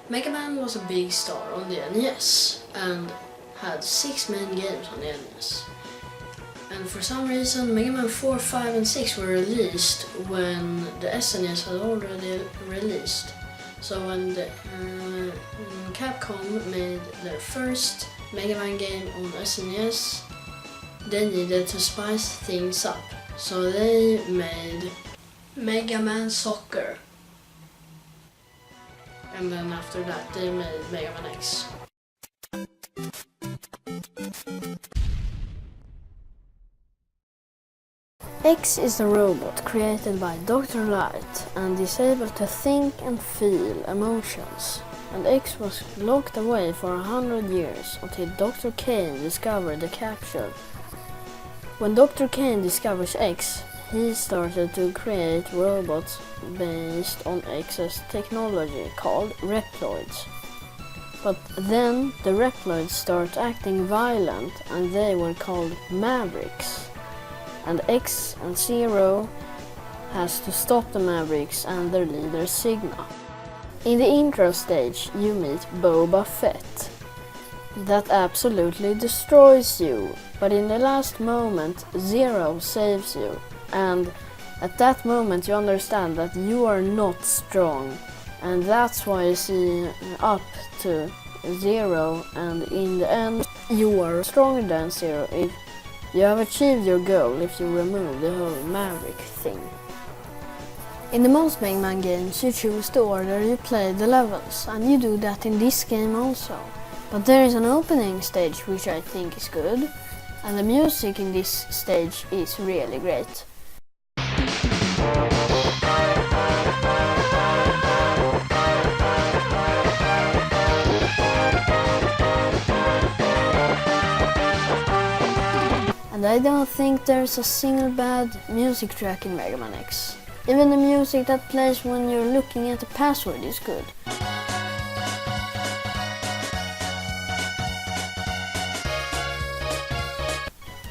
Megaman was a big star on the NES and had 6 main games on the NES. And for some reason Megaman 4, 5 and 6 were released when the SNES had already released. So when the, Capcom made their first Megaman game on SNES, they needed to spice things up. So they made Megaman Soccer. And then after that they made Megaman X. X is a robot created by Dr. Light and is able to think and feel emotions. And X was locked away for 100 years until Dr. Kane discovered the capsule. When Dr. Kane discovers X, he started to create robots based on X's technology called Reploids. But then the Reploids start acting violent and they were called Mavericks. And X and Zero has to stop the Mavericks and their leader Sigma. In the intro stage you meet Boba Fett. That absolutely destroys you, but in the last moment Zero saves you. And at that moment you understand that you are not strong, and that's why you see up to Zero, and in the end you are stronger than Zero if you have achieved your goal, if you remove the whole Maverick thing. In the most Megaman games you choose the order you play the levels, and you do that in this game also. But there is an opening stage which I think is good, and the music in this stage is really great. And I don't think there's a single bad music track in Megaman X. Even the music that plays when you're looking at the password is good.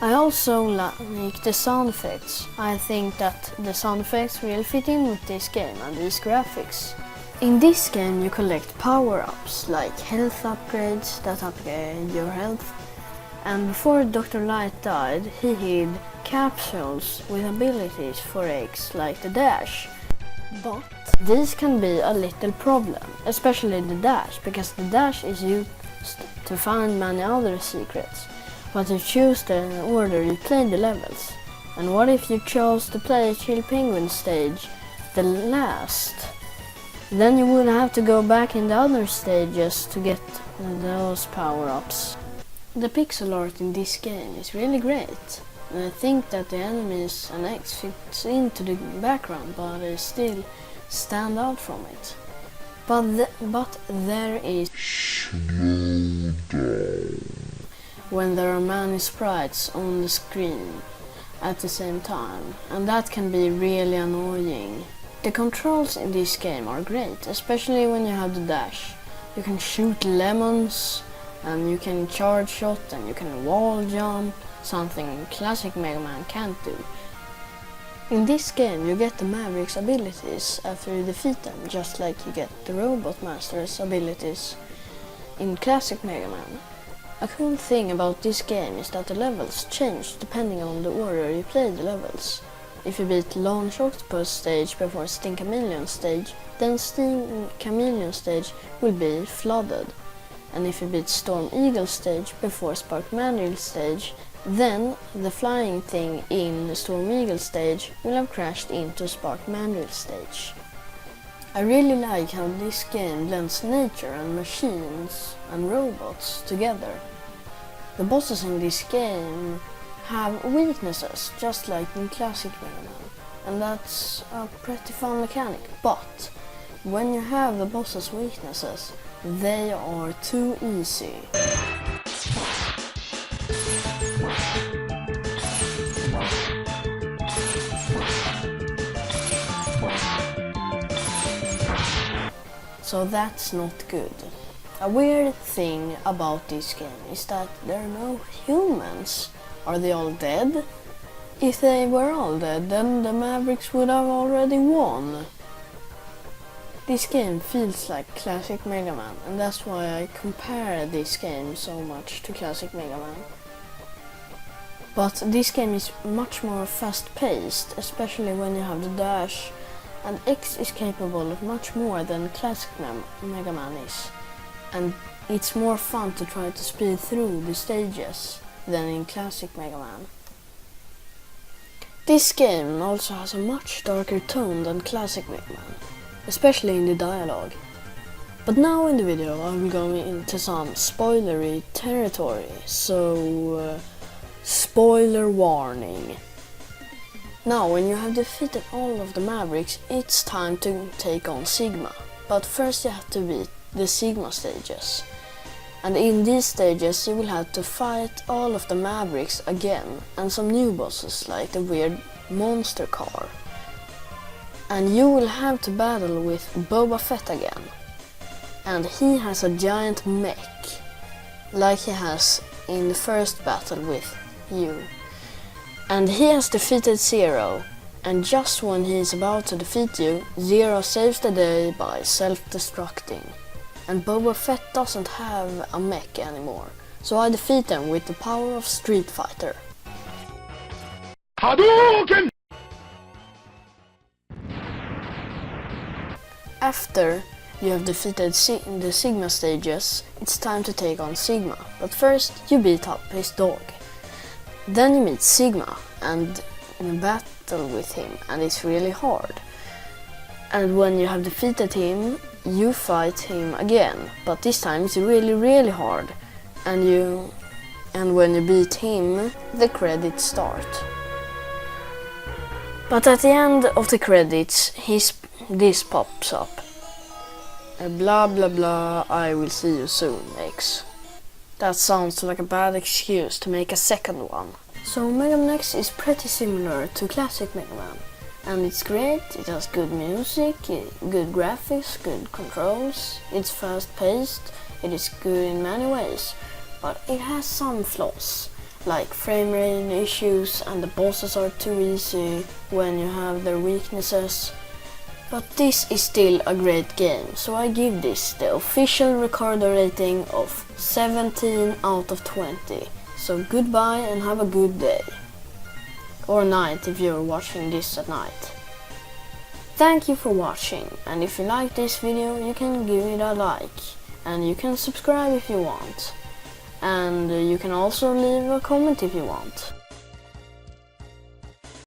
I also like the sound effects. I think that the sound effects really fit in with this game and these graphics. In this game you collect power-ups like health upgrades that upgrade your health. And before Dr. Light died, he hid capsules with abilities for X like the dash. But these can be a little problem, especially the dash, because the dash is used to find many other secrets. But you choose the order you play the levels. And what if you chose to play Chill Penguin stage the last? Then you would have to go back in the other stages to get those power-ups. The pixel art in this game is really great. And I think that the enemies and X fits into the background, but they still stand out from it. But there is when there are many sprites on the screen at the same time, and that can be really annoying. The controls in this game are great, especially when you have the dash. You can shoot lemons, and you can charge shot, and you can wall jump, something classic Mega Man can't do. In this game you get the Mavericks abilities after you defeat them, just like you get the Robot Master's abilities in classic Mega Man. A cool thing about this game is that the levels change depending on the order you play the levels. If you beat Launch Octopus stage before Sting Chameleon stage, then Sting Chameleon stage will be flooded. And if you beat Storm Eagle stage before Spark Mandrill stage, then the flying thing in the Storm Eagle stage will have crashed into Spark Mandrill stage. I really like how this game blends nature and machines and robots together. The bosses in this game have weaknesses, just like in classic Mega Man, and that's a pretty fun mechanic. But when you have the boss's weaknesses, they are too easy. So that's not good. A weird thing about this game is that there are no humans. Are they all dead? If they were all dead, then the Mavericks would have already won. This game feels like classic Mega Man, and that's why I compare this game so much to classic Mega Man. But this game is much more fast-paced, especially when you have the dash, and X is capable of much more than classic Mega Man is. And it's more fun to try to speed through the stages than in classic Mega Man. This game also has a much darker tone than classic Mega Man, especially in the dialogue. But now in the video I will go into some spoilery territory, so spoiler warning. Now when you have defeated all of the Mavericks, it's time to take on Sigma. But first you have to beat the Sigma stages. And in these stages you will have to fight all of the Mavericks again, and some new bosses like the weird monster car. And you will have to battle with Boba Fett again. And he has a giant mech, like he has in the first battle with you. And he has defeated Zero, and just when he is about to defeat you, Zero saves the day by self-destructing. And Boba Fett doesn't have a mech anymore, so I defeat him with the power of Street Fighter. Hadouken! After you have defeated the Sigma stages, it's time to take on Sigma, but first you beat up his dog. Then you meet Sigma and in a battle with him, and it's really hard. And when you have defeated him, you fight him again, but this time it's really hard. And when you beat him, the credits start. But at the end of the credits, this pops up. Blah blah blah, I will see you soon, X. That sounds like a bad excuse to make a second one. So Megaman X is pretty similar to classic Mega Man. And it's great, it has good music, good graphics, good controls, it's fast paced, it is good in many ways. But it has some flaws, like frame rate issues, and the bosses are too easy when you have their weaknesses. But this is still a great game, so I give this the official Recordo rating of 17 out of 20. So goodbye and have a good day. Or night if you're watching this at night. Thank you for watching, and if you like this video you can give it a like. And you can subscribe if you want. And you can also leave a comment if you want.